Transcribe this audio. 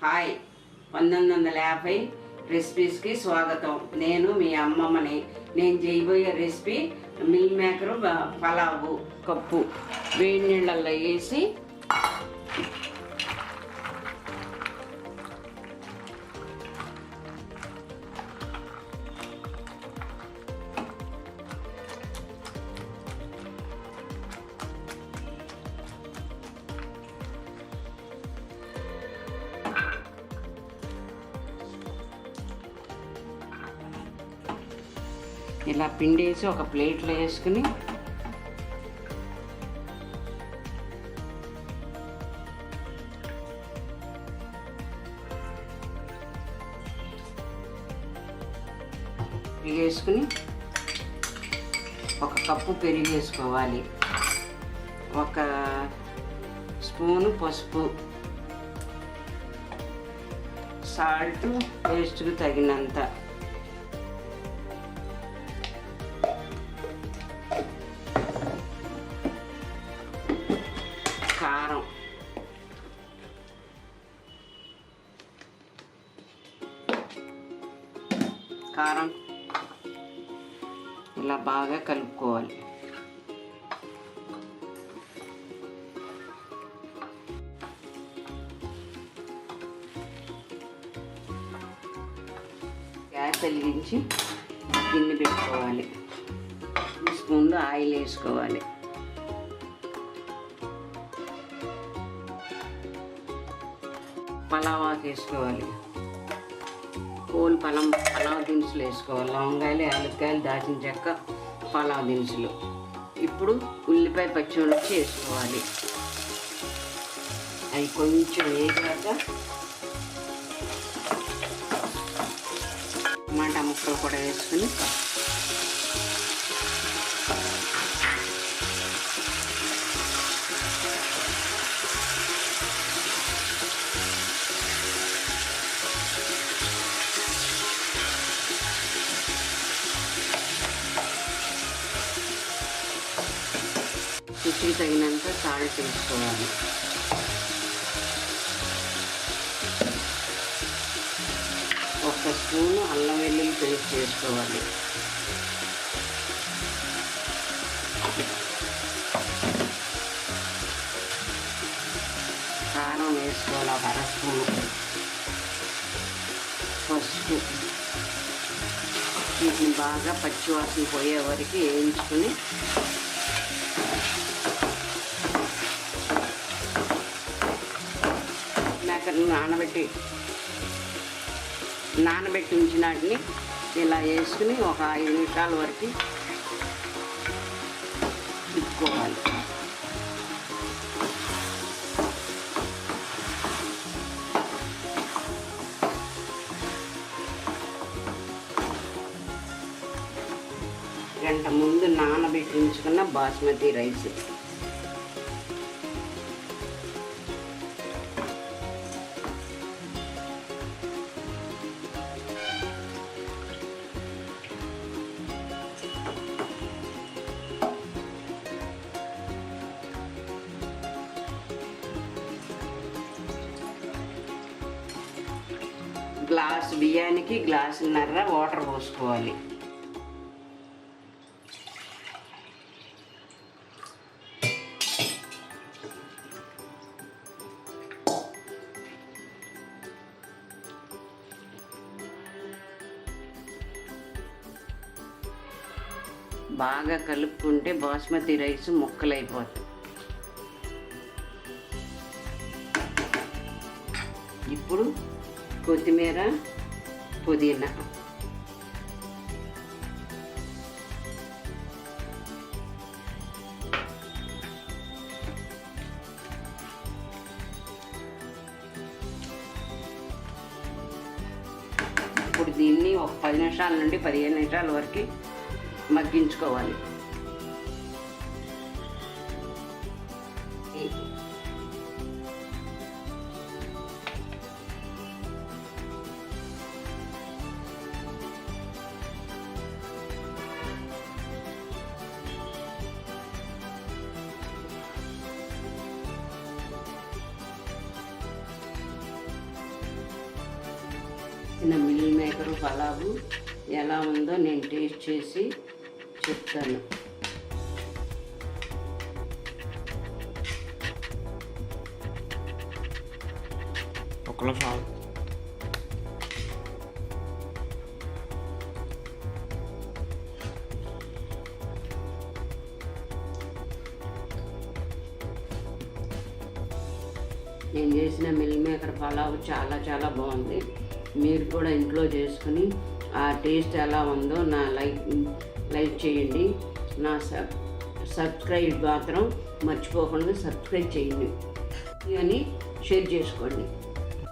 Hi 1950 రెసిపీస్కి స్వాగతం. నేను మీ అమ్మమ్మని. నేను చేయబోయే recipe meal maker pulao. Cup వేడి నీళ్ళల్లో వేసి ఇలా పిండేసి ఒక ప్లేట్లో వేసుకుని వేసుకుని ఒక కప్పు పెరుగు వేసుకోవాలి, ఒక స్పూను పసుపు, సాల్ట్ టేస్ట్కి తగినంత, కారం, కారం ఇలా బాగా కలుపుకోవాలి. గ్యాస్ వెలిగించి గిన్నె పెట్టుకోవాలి. 2 స్పూన్లు ఆయిల్ వేసుకోవాలి. పలావాకు వేసుకోవాలి. పలావ్ దినుసులు వేసుకోవాలి. లవంగాయలు, యాలక్కాయలు, దాల్చిన చెక్క, పలావ్ దినుసులు. ఇప్పుడు ఉల్లిపాయ పచ్చిమిర్చి వేసుకోవాలి. అవి కొంచెం వేసాక టమాటా ముక్కలు కూడా వేసుకుని రుచికి తగినంత సాల్ట్ వేసుకోవాలి. ఒక స్పూను అల్లం వెల్లుల్లి పేస్ట్ వేసుకోవాలి. కారం వేసుకోవాలి, ఒక 1/2 స్పూను. పసుపు. వీటిని బాగా పచ్చివాసన పోయే వరకు వేయించుకుని మేకర్ని నానబెట్టి ఉంచిన వాటిని ఇలా వేసుకుని ఒక 5 నిమిషాల వరకు తిప్పుకోవాలి. గంట ముందు నానబెట్టి ఉంచుకున్న బాస్మతి రైస్ గ్లాసు బియ్యానికి గ్లాసున్నర వాటర్ పోసుకోవాలి. బాగా కలుపుకుంటే బాస్మతి రైస్ ముక్కలైపోతాయి. ఇప్పుడు కొత్తిమీర, పుదీనా, ఇప్పుడు దీన్ని ఒక 10 నిమిషాల నుండి 15 నిమిషాల వరకు మగ్గించుకోవాలి. చేసిన మిల్ మేకర్ పలావు ఎలా ఉందో నేను టేస్ట్ చేసి చెప్తాను. ఒక నిమిషం నేను చేసిన మిల్ మేకర్ పలావ్ చాలా చాలా బాగుంది. మీరు కూడా ఇంట్లో చేసుకుని ఆ టేస్ట్ ఎలా ఉందో లైక్ చేయండి. నా సబ్స్క్రైబ్ మాత్రం మర్చిపోకుండా సబ్స్క్రైబ్ చేయండి అని షేర్ చేసుకోండి.